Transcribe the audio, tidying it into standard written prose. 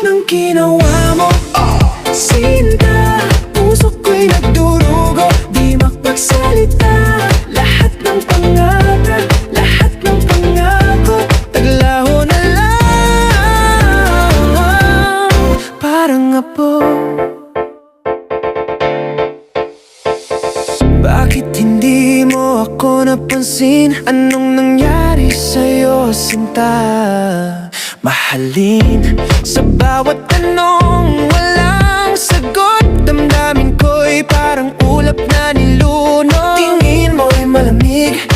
ng ginawa mo, Sinta. Puso ko'y nagdurugo, di makapagsalita. Lahat ng pangarap, lahat ng pangako, taglaho na lang, parang apo. Bakit hindi mo ako napansin? Anong nangyari sa'yo, Sinta? Mahalin sa bawat tanong, walang sagot. Damdamin ko'y parang ulap na nilunod. Tingin mo'y malamig,